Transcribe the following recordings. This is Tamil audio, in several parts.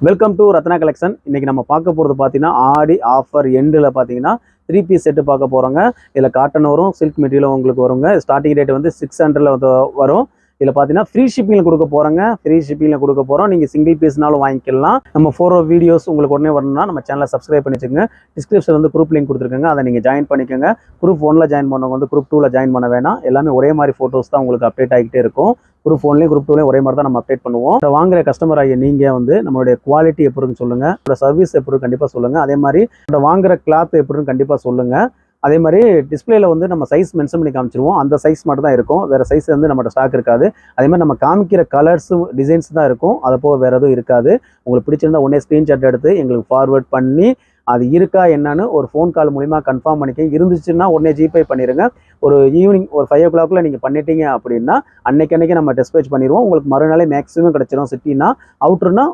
Welcome to Ratna collection. இன்னைக்கு நம்ம பார்க்க போகிறது பார்த்தீங்கன்னா ஆடி ஆஃபர் எண்டில் பார்த்தீங்கன்னா 3 பீஸ் செட்டு பார்க்க போகிறோங்க. இதில் காட்டன் வரும், சில்க் மெட்டீரியல் உங்களுக்கு வருங்க. ஸ்டார்டிங் ரேட் வந்து 600 வந்து வரும். இதில் பார்த்தீங்கன்னா ஃப்ரீ ஷிப்பிங்கில் கொடுக்க போகிறோங்க. ஃப்ரீ ஷிப்பிங்கில் கொடுக்க போகிறோம். நீங்கள் சிங்கிள் பீஸ்னாலும் வாங்கிக்கலாம். நம்ம 4 வீடியோஸ் உங்களுக்கு உடனே வரணும்னா நம்ம சேனலை சப்ஸ்கிரைப் பண்ணி வச்சுக்கோங்க. டிஸ்கிரிப்ஷன் வந்து குரூப் லிங்க் கொடுத்துருக்கங்க, அதை நீங்கள் ஜாயின் பண்ணிக்கோங்க. குரூப் 1ல் ஜாயின் பண்ணவங்க வந்து குரூப் 2ல் ஜாயின் பண்ண வேணாம். எல்லாமே ஒரே மாதிரி ஃபோட்டோஸ் தான் உங்களுக்கு அப்டேட் ஆகிட்டே இருக்கும். குரூப் 1லேயும் குரூப் 2லேயும் ஒரே மாதிரி தான் நம்ம அப்டேட் பண்ணுவோம். வாங்குற கஸ்டமர் ஆகிய நீங்கள் வந்து நம்மளுடைய குவாலிட்டி எப்படின்னு சொல்லுங்கள், உங்களோட சர்வீஸ் எப்படி கண்டிப்பாக சொல்லுங்கள். அதே மாதிரி வாங்குற கிளாத் எப்படின்னு கண்டிப்பாக சொல்லுங்கள். அதே மாதிரி டிஸ்பிளேல வந்து நம்ம சைஸ் மென்ஷன் பண்ணி காமிச்சிருவோம். அந்த சைஸ் மட்டும் தான் இருக்கும், வேறு சைஸ் வந்து நம்மகிட்ட ஸ்டாக் இருக்காது. அதே மாதிரி நம்ம காமிக்கிற கலர்ஸ் டிசைன்ஸ் தான் இருக்கும், அதை போக வேறு எதுவும் இருக்காது. உங்களுக்கு பிடிச்சிருந்தா உடனே ஸ்க்ரீன்ஷாட் எடுத்து எங்களுக்கு ஃபார்வேர்ட் பண்ணி அது இருக்கா என்னன்னு ஒரு ஃபோன் கால் மூலிமா கன்ஃபார்ம் பண்ணிக்க. இருந்துச்சுன்னா உடனே ஜிபே பண்ணிடுங்க. ஒரு ஈவினிங் ஒரு 5 o'clock நீங்கள் பண்ணிட்டீங்க அப்படின்னா அன்னைக்கு நம்ம டிஸ்பேச் பண்ணிடுவோம். உங்களுக்கு மறுநாளே மேக்ஸிமம் கிடச்சிடும். சிட்டினா அவுட்ருனா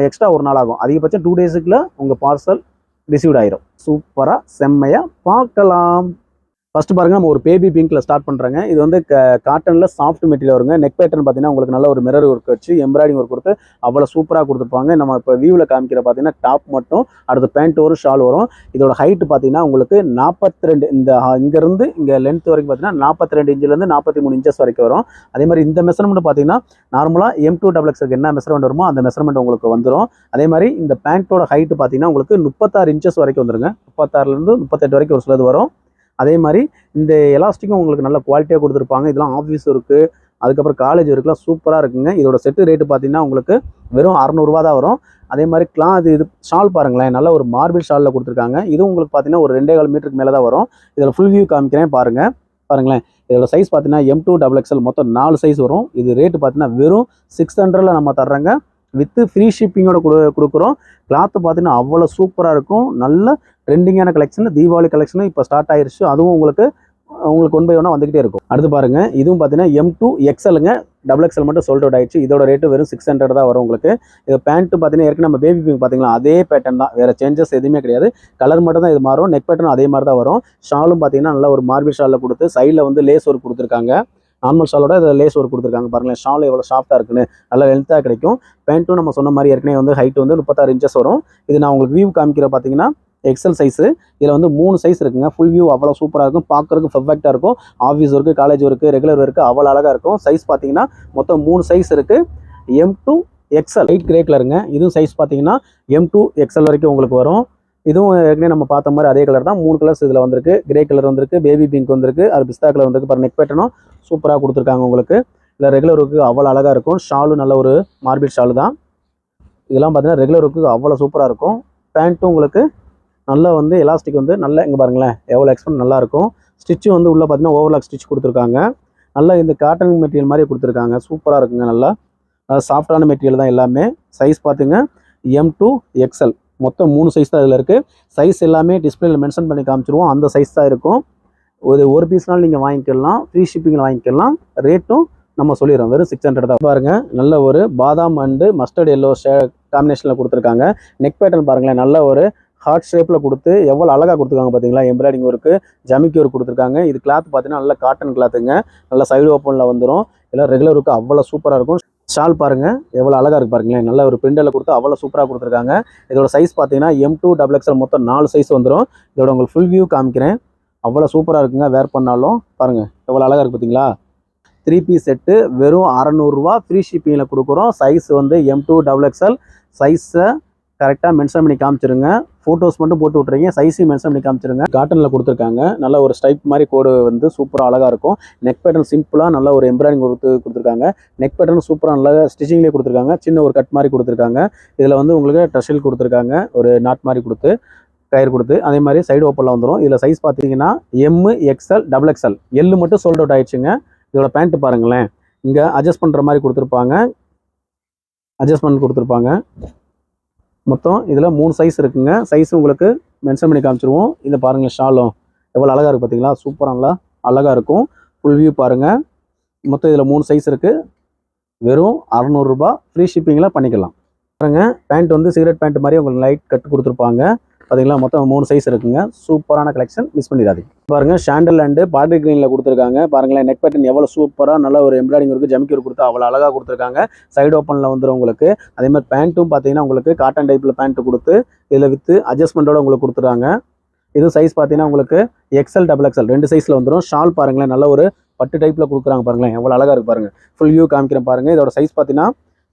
எக்ஸ்ட்ரா ஒரு நாள் ஆகும். அதிகபட்சம் 2 daysக்குள்ள உங்கள் பார்சல் ரிசீவ்ட் ஆயிரும். சூப்பராக செம்மையாக பார்க்கலாம். ஃபர்ஸ்ட் பாருங்க, நம்ம ஒரு பேபி பிங்க்ல ஸ்டார்ட் பண்றாங்க. இது வந்து காட்டன்ல சாஃப்ட் மெட்டீரியல் வருங்க. நெக் பேட்டர்ன் பார்த்தீங்கன்னா உங்களுக்கு நல்ல ஒரு மிரர் ஒர்க் வச்சு எம்ப்ராய்டிங் ஒர்க் கொடுத்து அவ்வளோ சூப்பராக கொடுத்துருப்பாங்க. நம்ம இப்போ வியூவில் காமிக்கிற பார்த்தீங்கன்னா டாப் மட்டும், அடுத்து பேண்ட் ஒரு ஷால் வரும். இதோட ஹைட் பார்த்தீங்கன்னா உங்களுக்கு 42, இந்த இங்கேருந்து இங்கே லென்த் வரைக்கும் பார்த்தீங்கன்னா 42 இன்ச்சிலேருந்து 43 inches வரைக்கும் வரும். அதே மாதிரி இந்த மெஷர்மெண்ட் பார்த்தீங்கன்னா நார்மலாக M2XX என்ன மெஷர்மெண்ட் வருமோ அந்த மெஷர்மெண்ட் உங்களுக்கு வந்துடும். அதே மாதிரி இந்த பேண்ட்டோட ஹைட் பார்த்தீங்கன்னா உங்களுக்கு 36 inches வரைக்கும் வந்துருங்க. 36லேருந்து 38 வரைக்கும் ஒரு சிலது வரும். அதே மாதிரி இந்த எலாஸ்டிக்கும் உங்களுக்கு நல்ல குவாலிட்டியாக கொடுத்துருப்பாங்க. இதெல்லாம் ஆஃபீஸ் இருக்குது, அதுக்கப்புறம் காலேஜ் இருக்குலாம் சூப்பராக இருக்குங்க. இதோட செட்டு ரேட்டு பார்த்தீங்கன்னா உங்களுக்கு வெறும் 600 தான் வரும். அதே மாதிரி இது ஷால் பாருங்களேன், நல்ல ஒரு மார்பிள் ஷாலில் கொடுத்துருக்காங்க. இதுவும் உங்களுக்கு பார்த்தீங்கன்னா ஒரு 2.25 மீட்டருக்கு மேலே தான் வரும். இதில் ஃபுல் வியூ காமிக்கிறேன் பாருங்களேன். இதோட சைஸ் பார்த்தீங்கன்னா M2XXL மொத்தம் 4 சைஸ் வரும். இது ரேட்டு பார்த்தீங்கன்னா வெறும் 600 நம்ம தர்றேங்க. வித்து ஃப்ரீ ஷிப்பிங்கோட கொடுக்குறோம். கிளாத்து பார்த்தீங்கன்னா அவ்வளோ சூப்பராக இருக்கும். நல்ல ட்ரெண்டிங்கான கலெக்ஷன், தீபாவளி கலெக்ஷனும் இப்போ ஸ்டார்ட் ஆயிடுச்சு. அதுவும் உங்களுக்கு 1 by 1 வந்துகிட்டே இருக்கும். அடுத்து பாருங்க, இதுவும் பார்த்தீங்கன்னா M2XLங்க. XXL மட்டும் சோல்ட் அவுட் ஆயிடுச்சு. இதோட ரேட்டு வெறும் 600 தான் வரும் உங்களுக்கு. இது பேண்ட்டு பார்த்தீங்கன்னா ஏற்கனவே நம்ம பேபி பிங்க் பார்த்தீங்களா, அதே பேட்டர்ன் தான், வேறு சேஞ்சஸ் எதுவுமே கிடையாது. கலர் மட்டும் தான் இது மாறும். நெக் பேட்டர்ன் அதே மாதிரி தான் வரும். ஷாலும் பார்த்தீங்கன்னா நல்ல ஒரு மார்பிள் ஷாலில் கொடுத்து சைடில் வந்து லேஸ் ஒர்க் கொடுத்துருக்காங்க. நார்மல் ஷாலோட இதில் லேஸ் ஒர்க் கொடுத்துருக்காங்க. பாருங்களேன், ஷால் எவ்வளோ சாஃப்ட்டாக இருக்குன்னு, நல்ல லென்த்தாக கிடைக்கும். பேண்ட்டும் நம்ம சொன்ன மாதிரி ஏற்கனவே வந்து ஹைட் வந்து 36 inches வரும். இது நான் உங்களுக்கு வியூ காமிக்கிற பார்த்தீங்கன்னா எக்ஸல் சைஸு. இதில் வந்து 3 சைஸ் இருக்குங்க. ஃபுல் வியூ அவ்வளோ சூப்பராக இருக்கும், பார்க்குறதுக்கு பர்ஃபெக்டாக இருக்கும். Office work, college work, regular work அவ்வளோ அழகாக இருக்கும். சைஸ் பார்த்தீங்கன்னா மொத்தம் 3 சைஸ் இருக்குது. M2XL லைட் கிரே கலருங்க. இதுவும் சைஸ் பார்த்தீங்கன்னா M2XL வரைக்கும் உங்களுக்கு வரும். இதுவும் ஏற்கனவே நம்ம பார்த்த மாதிரி அதே கலர் தான். 3 கலர்ஸ் இதில் வந்திருக்கு. கிரே கலர் வந்திருக்கு, பேபி பிங்க் வந்திருக்கு, அது பிஸ்தா கலர் வந்திருக்கு. பாரு, நெக் பேட்டர்னும் சூப்பராக கொடுத்துருக்காங்க உங்களுக்கு. இல்லை ரெகுலர் ஒர்க்கு அவ்வளோ அழகாக இருக்கும். ஷாலும் நல்ல ஒரு மார்பிள் ஷாலு தான். இதெல்லாம் பார்த்தீங்கன்னா ரெகுலர் ஒர்க்கு அவ்வளோ சூப்பராக இருக்கும். பேண்ட்டும் உங்களுக்கு நல்லா வந்து எலாஸ்டிக் வந்து நல்லா, இங்கே பாருங்களேன் எவ்வளோ எக்ஸ்பென்ட் நல்லாயிருக்கும். ஸ்டிச்சு வந்து உள்ளே பார்த்தீங்கன்னா ஓவர்லாக் ஸ்டிச் கொடுத்துருக்காங்க. நல்லா இந்த காட்டன் மெட்டீரியல் மாதிரி கொடுத்துருக்காங்க. சூப்பராக இருக்குங்க. நல்லா சாஃப்டான மெட்டீரியல் தான் எல்லாமே. சைஸ் பார்த்துங்க M2XL மொத்தம் 3 சைஸ் தான் இதில் இருக்குது. சைஸ் எல்லாமே டிஸ்பிளேல மென்ஷன் பண்ணி காமிச்சிருவோம். அந்த சைஸ் தான் இருக்கும். ஒரு பீஸ்னாலும் நீங்கள் வாங்கிக்கலாம், ஃப்ரீ ஷிப்பிங்கில் வாங்கிக்கலாம். ரேட்டும் நம்ம சொல்லிடுறோம், வெறும் 600 தான். பாருங்கள், நல்ல ஒரு பாதாம் அண்டு மஸ்டர்ட் எல்லோ காம்பினேஷனில் கொடுத்துருக்காங்க. நெக் பேட்டர்ன் பாருங்களேன், நல்ல ஒரு ஹார்ட் ஷேப்பில் கொடுத்து எவ்வளோ அழகாக கொடுத்துருக்காங்க பார்த்தீங்களா. எம்ப்ராய்டிங் ஒர்க்கு, ஜமிக்கி ஒர்க் கொடுத்துருக்காங்க. இது கிளாத் பார்த்தீங்கன்னா நல்ல காட்டன் கிளாத்துங்க. நல்லா சைடு ஓப்பனில் வந்துடும். இதெல்லாம் ரெகுலர் ஒர்க்கு அவ்வளோ சூப்பராக இருக்கும். ஷால் பாருங்கள் எவ்வளோ அழகாக இருக்குது பாருங்களேன். நல்ல ஒரு பிரிண்டில் கொடுத்து அவ்வளோ சூப்பராக கொடுத்துருக்காங்க. இதோட சைஸ் பார்த்தீங்கன்னா M2XXL மொத்தம் 4 சைஸ் வந்துடும். இதோட உங்களுக்கு ஃபுல் வியூ காமிக்கிறேன். அவ்வளோ சூப்பராக இருக்குங்க. வேர் பண்ணாலும் பாருங்கள் எவ்வளோ அழகாக இருக்குது பார்த்தீங்களா. 3 பீஸ் செட்டு வெறும் 600 ஃப்ரீ ஷிப்பிங்கில் கொடுக்குறோம். சைஸ் வந்து M2XXL. சைஸை கரெக்டாக மென்ஷன் பண்ணி காமிச்சிருங்க. ஃபோட்டோஸ் மட்டும் போட்டு விட்றீங்க, சைஸையும் மென்ஷன் பண்ணி காமிச்சிருங்க. காட்டனில் கொடுத்துருக்காங்க. நல்ல ஒரு ஸ்டைப் மாதிரி கோடு வந்து சூப்பராக அழகாக இருக்கும். நெக் பேட்டர்ன் சிம்பிளாக நல்ல ஒரு எம்ப்ராய்டிங் கொடுத்துருக்காங்க. நெக் பேட்டர்ன் சூப்பராக நல்லா ஸ்டிச்சிங்லேயே கொடுத்துருக்காங்க. சின்ன ஒரு கட் மாதிரி கொடுத்துருக்காங்க. இதில் வந்து உங்களுக்கு டஷல் கொடுத்துருக்காங்க, ஒரு நாட் மாதிரி கொடுத்து கயிறு கொடுத்து. அதே மாதிரி சைடு ஓப்பனில் வந்துடும். இதில் சைஸ் பார்த்தீங்கன்னா MXL XXL. எல்லு மட்டும் சோல்ட் அவுட் ஆயிடுச்சுங்க. இதோட பேண்ட்டு பாருங்களேன், இங்கே அட்ஜஸ்ட் பண்ணுற மாதிரி கொடுத்துருப்பாங்க. அட்ஜஸ்ட்மெண்ட் கொடுத்துருப்பாங்க. மொத்தம் இதில் 3 சைஸ் இருக்குங்க. சைஸ் உங்களுக்கு மென்ஷன் பண்ணி காமிச்சிருவோம். இதை பாருங்கள், ஷாலும் எவ்வளோ அழகாக இருக்குது பார்த்தீங்களா. சூப்பராக நல்லா அழகாக இருக்கும். ஃபுல் வியூ பாருங்கள். மொத்தம் இதில் 3 சைஸ் இருக்குது. வெறும் 600 ஃப்ரீ ஷிப்பிங்கில் பண்ணிக்கலாம். பாருங்க, பேண்ட் வந்து சிகரெட் பேண்ட் மாதிரி உங்களுக்கு லைட் கட்டு கொடுத்துருப்பாங்க. பார்த்தீங்களா மொத்தம் 3 சைஸ் இருக்குங்க. சூப்பரான கலெக்ஷன், மிஸ் பண்ணிடாதீங்க. பாருங்க ஷாண்டல் அண்ட் பாட்டில் கிரீனில் கொடுத்துருக்காங்க. பாருங்களேன் நெக் பேட்டர்ன் எவ்வளோ சூப்பராக நல்ல ஒரு எம்ப்ராய்டிங் இருக்குது, ஜமிக்கி கொடுத்து அவ்வளோ அழகாக கொடுத்துருக்காங்க. சைடு ஓப்பனில் வந்துடும் உங்களுக்கு. அதே மாதிரி பேண்ட்டும் பார்த்தீங்கன்னா உங்களுக்கு காட்டன் டைப்பில் பேண்ட் கொடுத்து இதில் வித்து அட்ஜஸ்ட்மெண்ட்டோட உங்களுக்கு கொடுத்துருக்காங்க. இது சைஸ் பார்த்தீங்கன்னா உங்களுக்கு எக்ஸ்எல் டபுள் எக்ஸ்எல் 2 சைஸில் வந்துடும். ஷால் பாருங்களேன் நல்ல ஒரு பட்டு டைப்பில் கொடுக்குறாங்க. பாருங்களேன் எவ்வளோ அழகாக இருக்குது பாருங்கள். ஃபுல் வியூ காமிக்கிறேன் பாருங்கள். இதோட சைஸ் பார்த்தீங்கன்னா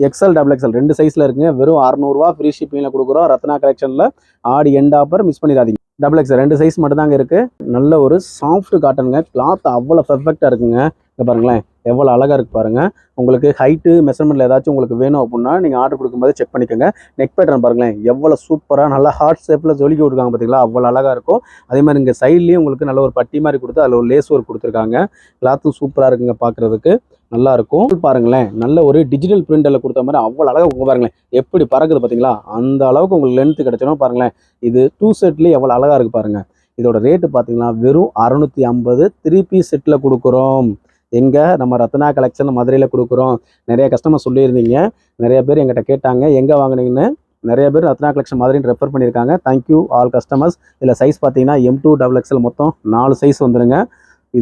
எக்ஸ்எல் டபுள் எக்ஸ்எல் 2 சைஸில் இருக்குங்க. வெறும் 600 ரூபா ஃப்ரீ ஷிப்பிங்கில் கொடுக்குறோம். ரத்னா கலெக்ஷனில் ஆடி எண்ட் ஆஃபர், மிஸ் பண்ணிடாதீங்க. டபுள் எக்ஸ்எல் 2 சைஸ் மட்டும் தாங்க இருக்குது. நல்ல ஒரு சாஃப்ட் காட்டனுங்க. கிளாத் அவ்வளோ பெர்ஃபெக்டாக இருக்குங்க. இங்கே பாருங்களேன் எவ்வளோ அழகாக இருக்குது பாருங்கள். உங்களுக்கு ஹைட்டு மெஷர்மெண்ட்டில் ஏதாச்சும் உங்களுக்கு வேணும் அப்படின்னா நீங்கள் ஆர்டர் கொடுக்கும்போது செக் பண்ணிக்கோங்க. நெக் பேட்டர்ன் பாருங்களேன் எவ்வளோ சூப்பராக நல்லா ஹார்ட் ஷேப்பில் ஜொலிக்கி விட்டுருக்காங்க பார்த்தீங்களா, அவ்வளோ அழகாக இருக்கும். அதே மாதிரி இங்கே சைட்லேயும் உங்களுக்கு நல்ல ஒரு பட்டி மாதிரி கொடுத்து அதில் ஒரு லேஸ் ஒர்க் கொடுத்துருக்காங்க. கிளாத்தும் சூப்பராக இருக்குங்க, பார்க்குறதுக்கு நல்லாயிருக்கும். பாருங்களேன் நல்ல ஒரு டிஜிட்டல் பிரிண்டில் கொடுத்த மாதிரி அவ்வளோ அழகாக பாருங்களேன் எப்படி பறக்குது பார்த்தீங்களா, அந்த அளவுக்கு உங்களுக்கு லென்த்து கிடச்சிடும். பாருங்களேன் இது 2 செட்லேயே எவ்வளோ அழகாக இருக்குது பாருங்கள். இதோட ரேட்டு பார்த்தீங்கன்னா வெறும் 650 3 பீஸ் செட்டில் கொடுக்குறோம். எங்கே நம்ம ரத்னா கலெக்ஷன் மதுரையில் கொடுக்குறோம். நிறைய கஸ்டமர் சொல்லியிருந்தீங்க, நிறைய பேர் எங்கிட்ட கேட்டாங்க எங்கே வாங்கினீங்கன்னு. நிறைய பேர் ரத்னா கலெக்ஷன் மதுரைன்னு ரெஃபர் பண்ணியிருக்காங்க. Thank you all customers. இதில் சைஸ் பார்த்தீங்கன்னா M2 டபுள் எக்ஸ்எல் மொத்தம் 4 சைஸ் வந்துடுங்க.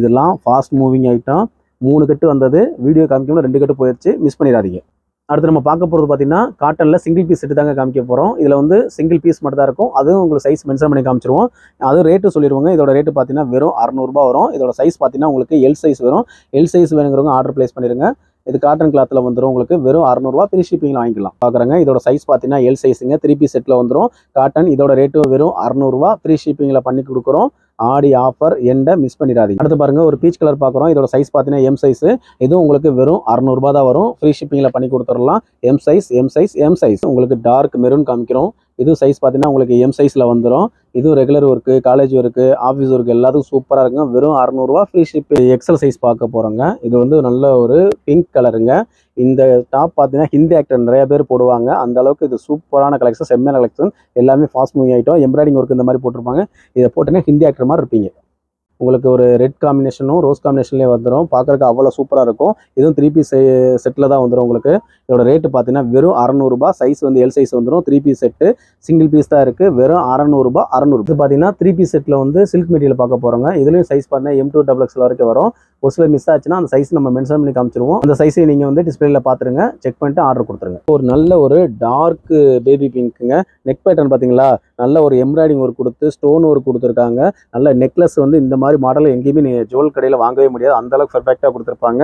இதெல்லாம் ஃபாஸ்ட் மூவிங் ஐட்டம். 3 கட்டு வந்தது, வீடியோ காமிக்கணும் 2 கட்டு போயிடுச்சு, மிஸ் பண்ணிடாதீங்க. அடுத்து நம்ம பார்க்க போகிறது பார்த்தீங்கன்னா காட்டனில் சிங்கிள் பீஸ் செட்டு தாங்க காமிக்க போகிறோம். இதில் வந்து சிங்கிள் பீஸ் மட்டும் தான் இருக்கும். அதுவும் உங்களுக்கு சைஸ் மென்ஷன் பண்ணி காமிச்சிருவோம். அதுவும் ரேட்டு சொல்லிடுவோங்க. இதோட ரேட்டு பார்த்தீங்கன்னா வெறும் 600 ரூபா வரும். இதோட சைஸ் பார்த்தீங்கன்னா உங்களுக்கு எல் சைஸ் வரும். எல் சைஸ் வேணுங்கிறவங்க ஆர்டர் பிளேஸ் பண்ணிடுங்க. இது காட்டன் கிளாத்தில் வந்துடும். உங்களுக்கு வெறும் 600 ரூபா ஃப்ரீ ஷிப்பிங்கில் வாங்கிக்கலாம். பார்க்குறேங்க இதோட சைஸ் பார்த்தீங்கன்னா எல் சைஸுங்க. 3 பீஸ் செட்டில் வந்துடும் காட்டன். இதோட ரேட்டு வெறும் 600 ரூபா ஃப்ரீ ஷிப்பிங்கில் பண்ணி கொடுக்குறோம். ஆடி ஆஃபர் எண்டை மிஸ் பண்ணிடாதீங்க. அடுத்து பாருங்க ஒரு பீச் கலர் பார்க்குறோம். இதோட சைஸ் பார்த்தீங்கன்னா எம் சைஸ். இதுவும் உங்களுக்கு வெறும் 600 ரூபா தான் வரும். ஃப்ரீ ஷிப்பிங்கில் பண்ணி கொடுத்துடலாம். M size M size M size. உங்களுக்கு டார்க் மெரூன் காமிக்கிறோம். இது சைஸ் பார்த்தீங்கன்னா உங்களுக்கு எம் சைஸில் வந்துடும். இதுவும் regular work, college work, office work எல்லாத்துக்கும் சூப்பராக இருக்குங்க. வெறும் 600 ரூபா ஃப்ரீ ஷிப். எக்ஸல் சைஸ் பார்க்க போகிறோங்க. இது வந்து நல்ல ஒரு பிங்க் கலருங்க. இந்த டாப் பார்த்தீங்கன்னா ஹிந்தி ஆக்டர் நிறைய பேர் போடுவாங்க. அந்த அளவுக்கு இது சூப்பரான கலெக்ஷன், செம்மையான கலெக்ஷன். எல்லாமே fast moving item. Embroidering work இந்த மாதிரி போட்டிருப்பாங்க. இதை போட்டீங்கன்னா ஹிந்தி ஆக்டர் மாதிரி இருப்பீங்க. உங்களுக்கு ஒரு ரெட் காம்பினேஷனும் ரோஸ் காம்பினேஷன்லேயே வந்துடும். பார்க்குறதுக்கு அவ்வளோ சூப்பராக இருக்கும். இதுவும் 3 பீஸ் செட்டில் தான் வந்துடும். உங்களுக்கு இதோட ரேட்டு பார்த்தீங்கன்னா வெறும் 600 ரூபா. சைஸ் வந்து எல் சைஸ் வந்துடும். 3 பீஸ் செட்டு சிங்கிள் பீஸ் தான் இருக்குது. வெறும் 600 ரூபா. 600 இது பார்த்தீங்கன்னா 3 பீஸ் செட்டில் வந்து சில்க் மெட்டீரியல் பார்க்க போகிறோங்க. இதுலேயும் சைஸ் பார்த்தீங்கன்னா M2 டபுள் எக்ஸ்எல் வரைக்கும் வரும். ஒரு சில மிஸ் ஆச்சுன்னா அந்த சைஸ் நம்ம மென்ஷன் பண்ணி காமிச்சிருவோம். அந்த சைஸை நீங்கள் வந்து டிஸ்பிளேல பார்த்துருங்க, செக் பண்ணிட்டு ஆர்டர் கொடுத்துருங்க. ஒரு நல்ல ஒரு டார்க் பேபி பிங்க்குங்க. நெக் பேட்டர்ன் பார்த்தீங்களா, நல்ல ஒரு எம்ப்ராய்டிங் ஒர்க் கொடுத்து ஸ்டோன் ஒர்க் கொடுத்துருக்காங்க. நல்ல நெக்லஸ் வந்து இந்த மாதிரி மாடல் எங்கேயுமே நீங்கள் ஜுவல் கடையில் வாங்கவே முடியாது. அந்த அளவுக்கு பெர்ஃபெக்டாக கொடுத்துருப்பாங்க.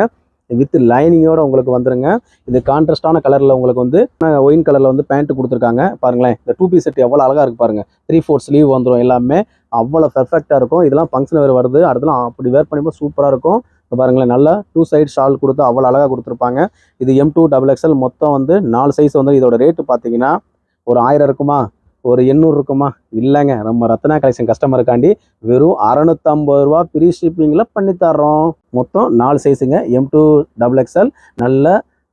வித் லைனிங்கோட உங்களுக்கு வந்துருங்க. இது கான்ட்ராஸ்டான கலரில் உங்களுக்கு வந்து ஒயின் கலரில் வந்து பேண்ட் கொடுத்துருக்காங்க. பாருங்களேன் இந்த 2 பீஸ் செட் எவ்வளோ அழகாக இருக்குது பாருங்கள். 3/4 ஸ்லீவ் வந்துடும். எல்லாமே அவ்வளோ பெர்ஃபெக்டாக இருக்கும். இதெல்லாம் ஃபங்க்ஷன் வேறு வருது. அடுத்தலாம் அப்படி வேர் பண்ணும்போது சூப்பராக இருக்கும். பாருங்களேன் நல்லா 2 சைடு ஷால் கொடுத்து அவ்வளோ அழகாக கொடுத்துருப்பாங்க. இது M2 டபுள் எக்ஸ்எல் மொத்தம் வந்து 4 சைஸ் வந்து. இதோட ரேட்டு பார்த்தீங்கன்னா ஒரு 1000 இருக்குமா, ஒரு 800 இருக்குமா? இல்லைங்க, நம்ம ரத்னா கலெக்ஷன் கஸ்டமருக்காண்டி வெறும் 650 ரூபா ஃப்ரீ ஷிப்பிங்கில் பண்ணித்தர்றோம். மொத்தம் 4 சைஸுங்க. M2 டபுள் எக்ஸ்எல் நல்ல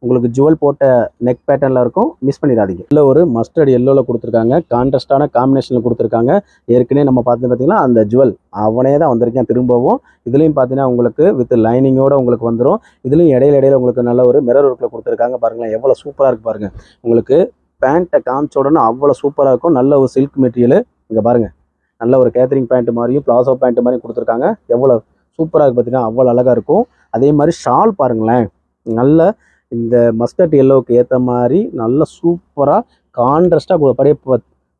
உங்களுக்கு ஜுவல் போட்ட நெக் பேட்டர்னில் இருக்கும், மிஸ் பண்ணிடாதீங்க. இல்லை ஒரு மஸ்டர்ட் எல்லோவில் கொடுத்துருக்காங்க. கான்ட்ராஸ்டான காம்பினேஷனில் கொடுத்துருக்காங்க. ஏற்கனவே நம்ம பார்த்து பார்த்தீங்கன்னா அந்த ஜுவல் அவனே தான் வந்திருக்கேன் திரும்பவும். இதுலேயும் பார்த்தீங்கன்னா உங்களுக்கு வித் லைனிங்கோடு உங்களுக்கு வந்துடும். இதுலேயும் இடையில உங்களுக்கு நல்ல ஒரு மிரர் ஒர்க்கில் கொடுத்துருக்காங்க. பாருங்களேன் எவ்வளோ சூப்பராக இருக்குது பாருங்கள். உங்களுக்கு பேண்ட்டை காமிச்ச உடனே அவ்வளோ சூப்பராக இருக்கும். நல்ல ஒரு சில்க் மெட்டீரியல். இங்கே பாருங்கள் நல்ல ஒரு கேத்தரிங் பேண்ட் மாதிரியும் பிளாசோ பேண்ட் மாதிரியும் கொடுத்துருக்காங்க. எவ்வளோ சூப்பராக இருக்குது பார்த்தீங்கன்னா அவ்வளோ அழகாக இருக்கும். அதே மாதிரி ஷால் பாருங்களேன், நல்ல இந்த மஸ்டர்ட் எல்லோவுக்கு ஏற்ற மாதிரி நல்ல சூப்பராக கான்ட்ராஸ்டாக அப்படியே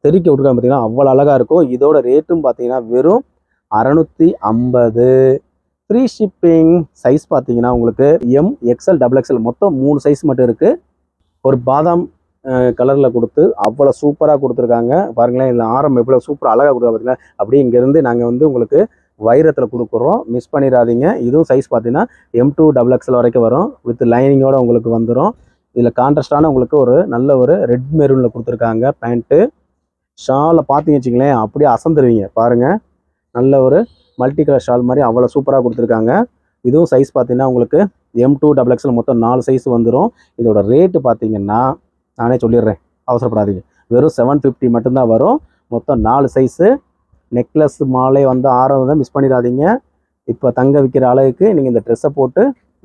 தெறிக்க விட்டுருக்காங்க பார்த்தீங்கன்னா அவ்வளோ அழகாக இருக்கும். இதோட ரேட்டும் பார்த்தீங்கன்னா வெறும் 650 ஃப்ரீ ஷிப்பிங். சைஸ் பார்த்தீங்கன்னா உங்களுக்கு M XL டபுள் எக்ஸ்எல் மொத்தம் 3 சைஸ் மட்டும் இருக்குது. ஒரு பாதாம் கலரில் கொடுத்து அவ்வளோ சூப்பராக கொடுத்துருக்காங்க. பாருங்களேன் இதில் ஆரம் எவ்வளோ சூப்பராக அழகாக கொடுத்தா பார்த்தீங்கன்னா. அப்படியே இங்கேருந்து நாங்கள் வந்து உங்களுக்கு வைரத்தில் கொடுக்குறோம், மிஸ் பண்ணிடாதீங்க. இதுவும் சைஸ் பார்த்தீங்கன்னா M2 டபுள் எக்ஸ்எல் வரைக்கும் வரும். வித் லைனிங்கோடு உங்களுக்கு வந்துடும். இதில் கான்ட்ராஸ்டான உங்களுக்கு ஒரு நல்ல ஒரு ரெட் மெரூனில் கொடுத்துருக்காங்க பேண்ட்டு. ஷாலை பார்த்தீங்க வச்சுங்களேன் அப்படியே அசந்துருவீங்க. பாருங்கள் நல்ல ஒரு மல்டி கலர் ஷால் மாதிரி அவ்வளோ சூப்பராக கொடுத்துருக்காங்க. இதுவும் சைஸ் பார்த்தீங்கன்னா உங்களுக்கு M2 டபுள் எக்ஸ்எல் மொத்தம் 4 சைஸ் வந்துடும். இதோட ரேட்டு பார்த்தீங்கன்னா நானே சொல்லிடுறேன், அவசரப்படாதீங்க. வெறும் 750 மட்டும்தான் வரும். மொத்தம் 4 சைஸு. நெக்லஸ் மாலை வந்து ஆரம் தான், மிஸ் பண்ணிடாதீங்க. இப்போ தங்க விற்கிற அளவுக்கு நீங்கள் இந்த ட்ரெஸ்ஸை போட்டு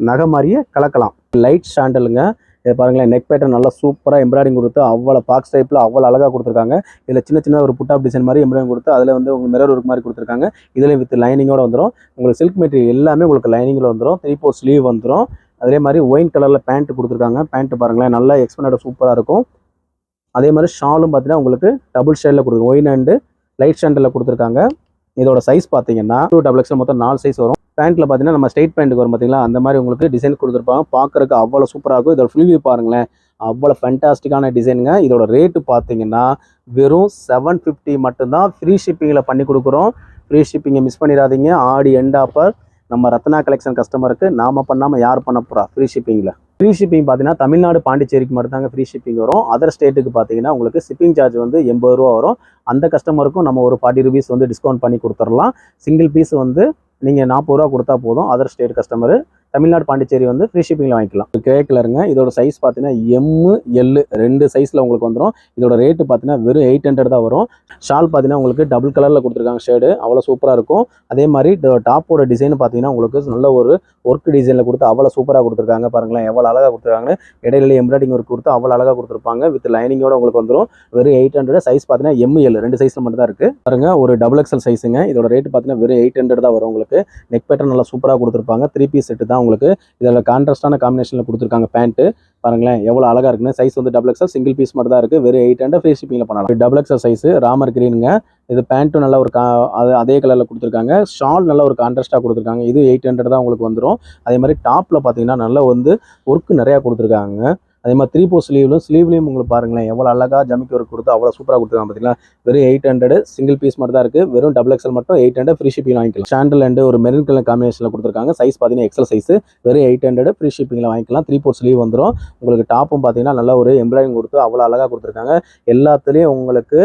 நகை மாதிரியே கலக்கலாம். லைட் சாண்டலுங்க. இதை பாருங்களேன், நெக் பேட்டர்ன் நல்லா சூப்பராக எம்ப்ராய்டிங் கொடுத்து அவ்வளோ பாக்ஸ் டைப்பில் அவ்வளோ அழகாக கொடுத்துருக்காங்க. இதில் சின்ன சின்ன ஒரு புட்டாப் டிசைன் மாதிரி எம்ப்ராய்டிங் கொடுத்து அதில் வந்து உங்களுக்கு மிரர் ஒர்க் மாதிரி கொடுத்துருக்காங்க. இதில் வித் லைனிங்கோட வந்துடும். உங்களுக்கு சில்க் மெட்டீரியல் எல்லாமே உங்களுக்கு லைனிங்கில் வந்துடும். 3/4 ஸ்லீவ் வந்துடும். அதே மாதிரி ஒயின் கலரில் பேண்ட் கொடுத்துருக்காங்க. பேண்ட் பாருங்களேன், நல்லா எக்ஸ்பெண்டட் சூப்பராக இருக்கும். அதே மாதிரி ஷாலும் பார்த்தீங்கன்னா உங்களுக்கு டபுள் ஷேடில் கொடுத்துருக்கு. ஒயின் அண்டு லைட் ஷேண்டில் கொடுத்துருக்காங்க. இதோட சைஸ் பார்த்தீங்கன்னா 2XL மொத்தம் 4 சைஸ் வரும். பேண்ட்டில் பார்த்தீங்கன்னா நம்ம ஸ்ட்ரெயிட் பேண்ட்டுக்கு வரும் பார்த்தீங்களா, அந்த மாதிரி உங்களுக்கு டிசைன் கொடுத்துருப்பாங்க. பார்க்குறதுக்கு அவ்வளோ சூப்பராக இருக்கும். இதோட ஃபுல் வியூ பாருங்களேன், அவ்வளோ ஃபேண்டாஸ்டிக்கான டிசைனுங்க. இதோட ரேட்டு பார்த்தீங்கன்னா வெறும் 750 மட்டும்தான். ஃப்ரீ ஷிப்பிங்கில் பண்ணி கொடுக்குறோம். ஃப்ரீ ஷிப்பிங்கை மிஸ் பண்ணிடாதீங்க. ஆடி எண்ட் ஆஃபர் நம்ம ரத்னா கலெக்ஷன் கஸ்டமருக்கு நாம பண்ணாமல் யார் பண்ண போகிறா ஃப்ரீ ஷிப்பிங்கில். ஃப்ரீ ஷிப்பிங் பார்த்தீங்கன்னா தமிழ்நாடு பாண்டிச்சேரிக்கு மட்டும் தாங்க ஃப்ரீ ஷிப்பிங் வரும். அதர் ஸ்டேட்டுக்கு பார்த்தீங்கன்னா உங்களுக்கு ஷிப்பிங் சார்ஜ் வந்து 80 ரூபா வரும். அந்த கஸ்டமருக்கும் நம்ம ஒரு 40 ருபீஸ் வந்து டிஸ்கவுண்ட் பண்ணி கொடுத்துடலாம். சிங்கிள் பீஸ் வந்து நீங்கள் 40 ரூபா கொடுத்தா போதும். Other state customer Tamil Nadu Pondicherry வந்து ஃப்ரீ ஷிப்பிங்கில் வாங்கிக்கலாம். கிரே கலருங்க. இதோட சைஸ் பார்த்தீங்கன்னா ML 2 சைஸில் உங்களுக்கு வந்துடும். இதோட ரேட்டு பார்த்தீங்கன்னா வெறும் 800 தான் வரும். ஷால் பார்த்தீங்கன்னா உங்களுக்கு டபுள் கலரில் கொடுத்துருக்காங்க ஷேடு, அவ்வளோ சூப்பராக இருக்கும். அதே மாதிரி டாப்போட டிசைன் பார்த்தீங்கன்னா உங்களுக்கு நல்ல ஒரு ஒர்க் டிசைனில் கொடுத்து அவ்வளோ சூப்பராக கொடுத்துருக்காங்க. பாருங்களேன் எவ்வளோ அழகாக கொடுத்துருக்காங்க. இடையில எம்ப்ராய்டிங் ஒர்க் கொடுத்து அவ்வளோ அழகாக கொடுத்துருப்பாங்க. வித் லைனிங்கோட உங்களுக்கு வந்துடும். வெறும் 800. சைஸ் பார்த்தீங்கன்னா ML 2 சைஸில் மட்டும் தான் இருக்குது. பாருங்க, ஒரு XXL சைஸுங்க. இதோட ரேட்டு பார்த்தீங்கன்னா வெறும் 800 தான் வரும் உங்களுக்கு. நெக் பேட்டர்ன் நல்லா சூப்பராக கொடுத்துருப்பாங்க. 3 பீஸ் செட்டு தான் உங்களுக்கு. இதில் கான்ட்ராஸ்டான காம்பினேஷனில் கொடுத்துருக்காங்க. பேண்ட்டு பாருங்களேன் எவ்வளோ அழகாக இருக்குன்னு. சைஸ் வந்து XXL, சிங்கிள் பீஸ் மட்டும் தான் இருக்குது. வெறும் 800 ஃப்ரீ ஷிப்பிங்கில் பண்ணலாம். XXL சைஸு ராமர் கிரீனுங்க. இது பேண்ட்டும் நல்லா ஒரு அதே கலரில் கொடுத்துருக்காங்க. ஷால் நல்லா ஒரு கான்ட்ராஸ்ட்டாக கொடுத்துருக்காங்க. இது 800 தான் உங்களுக்கு வந்துடும். அதே மாதிரி டாப்பில் பார்த்தீங்கன்னா நல்லா வந்து ஒர்க்கு நிறையா கொடுத்துருக்காங்க. அதே மாதிரி 3/4 ஸ்லீவ்லையும் உங்களுக்கு பாருங்களேன் எவ்வளோ அழகாக ஜமிக்கி ஒர்க் கொடுத்து அவ்வளோ சூப்பராக கொடுத்துருக்காங்க. பார்த்தீங்களா, வெறும் 800. சிங்கிள் பீஸ் மட்டும் தான் இருக்குது. வெறும் XXL மட்டும் 800 ஃப்ரீ ஷிப்பிங் வாங்கிக்கலாம். சாண்டல் அண்ட் ஒரு மெரூன் கலர் காம்பினேஷனில் கொடுத்துருக்காங்க. சைஸ் பார்த்தீங்கன்னா XL சைஸ். வெறும் 800 ஃப்ரீ ஷிப்பிங்கில் வாங்கிக்கலாம். 3/4 ஸ்லீவ் வந்துடும். உங்களுக்கு டாப்பும் பார்த்தீங்கன்னா நல்லா ஒரு எம்ப்ராய்டிங் கொடுத்து அவ்வளோ அழகாக கொடுத்துருக்காங்க. எல்லாத்துலேயும் உங்களுக்கு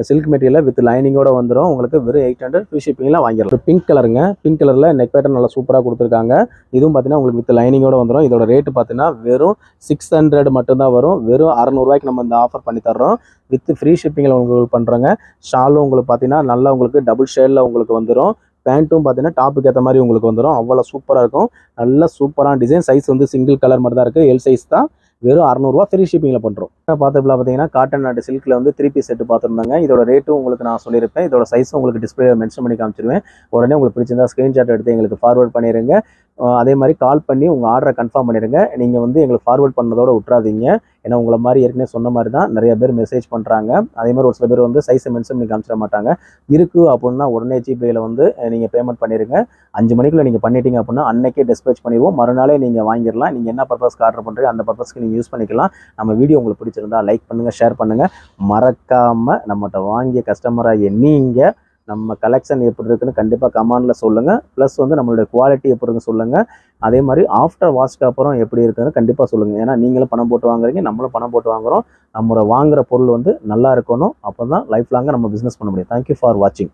சில்க் மெட்டீரியல் வித் லைனிங்கோட வந்துடும். உங்களுக்கு வெறும் 800 ஃப்ரீ ஷிப்பிங்கில் வாங்கிடலாம். பிங்க் கலருங்க. பிங்க் கலரில் நெக் பேட்டர்ன் நல்லா சூப்பராக கொடுத்துருக்காங்க. இதுவும் பார்த்தீங்கன்னா உங்களுக்கு வித் லைனிங்கோட வந்துடும். இதோட ரேட்டு பார்த்தீங்கன்னா வெறும் 600 மட்டும்தான் வரும். வெறும் 600 ரூபாய்க்கு நம்ம இந்த ஆஃபர் பண்ணி தர்றோம். வித் ஃப்ரீ ஷிப்பிங்கில் உங்களுக்கு பண்ணுறோங்க. ஷாலும் உங்களுக்கு பார்த்தீங்கன்னா நல்லா உங்களுக்கு டபுள் ஷேடில் உங்களுக்கு வந்துடும். பேண்ட்டும் பார்த்தீங்கன்னா டாப்புக்கு ஏற்ற மாதிரி உங்களுக்கு வந்துடும். அவ்வளோ சூப்பராக இருக்கும். நல்ல சூப்பரான டிசைன். சைஸ் வந்து சிங்கிள் கலர் மட்டும் தான் இருக்குது. எல் சைஸ் தான். வெறும் 600 ரூபா ஃப்ரீ ஷிப்பிங்கில் பண்ணுறோம். பார்த்துக்கலாம் பார்த்தீங்கன்னா காட்டன் அண்ட் சில்கில் வந்து 3 பீஸ் செட்டு பார்த்துருந்தாங்க. இதோட ரேட்டும் உங்களுக்கு நான் சொல்லியிருப்பேன். இதோட சைஸும் உங்களுக்கு டிஸ்பிளே மென்ஷன் பண்ணி காமிச்சிருவேன். உடனே உங்களுக்கு பிடிச்சிருந்தா ஸ்க்ரீன்ஷாட் எடுத்து எங்களுக்கு ஃபார்வர்ட் பண்ணிடுங்க. அதே மாதிரி கால் பண்ணி உங்கள் ஆர்டரை கன்ஃபார்ம் பண்ணிடுங்க. நீங்கள் வந்து எங்களுக்கு ஃபார்வர்ட் பண்ணதோட விட்றாதீங்க. ஏன்னா உங்களை மாதிரி ஏற்கனவே சொன்ன மாதிரி தான் நிறைய பேர் மெசேஜ் பண்ணுறாங்க. அதே மாதிரி ஒரு சில பேர் வந்து சைஸை மென்ஷன் பண்ணி காமிச்சிட மாட்டாங்க. இருக்குது அப்படின்னா உடனே ஜிபேயில் வந்து நீங்கள் பேமெண்ட் பண்ணிடுங்க. 5 மணிக்குள்ளே நீங்கள் பண்ணிட்டீங்க அப்படின்னா அன்னைக்கே டிஸ்பேச் பண்ணிடுவோம். மறுநாளே நீங்கள் வாங்கிடலாம். நீங்கள் என்ன பர்பஸ்க்கு ஆர்டர் பண்ணுறீங்க அந்த பர்பஸ்க்கு நீங்கள் யூஸ் பண்ணிக்கலாம். நம்ம வீடியோ உங்களுக்கு பிடிச்சிருந்தா லைக் பண்ணுங்கள், ஷேர் பண்ணுங்கள். மறக்காமல் நம்மகிட்ட வாங்கிய கஸ்டமராக நீங்கள் நம்ம கலெக்ஷன் எப்படி இருக்குன்னு கண்டிப்பாக கமெண்டில் சொல்லுங்கள். ப்ளஸ் வந்து நம்மளுடைய குவாலிட்டி எப்படி இருக்குன்னு சொல்லுங்கள். அதே மாதிரி ஆஃப்டர் வாஷ்க்கு அப்புறம் எப்படி இருக்குன்னு கண்டிப்பாக சொல்லுங்கள். ஏன்னா நீங்களும் பணம் போட்டு வாங்குறீங்க, நம்மளும் பணம் போட்டு வாங்குகிறோம். நம்மளோட வாங்குகிற பொருள் வந்து நல்லா இருக்கணும். அப்போ தான் லைஃப் லாங்காக நம்ம பிஸ்னஸ் பண்ண முடியும். தேங்க்யூ ஃபார் வாட்சிங்.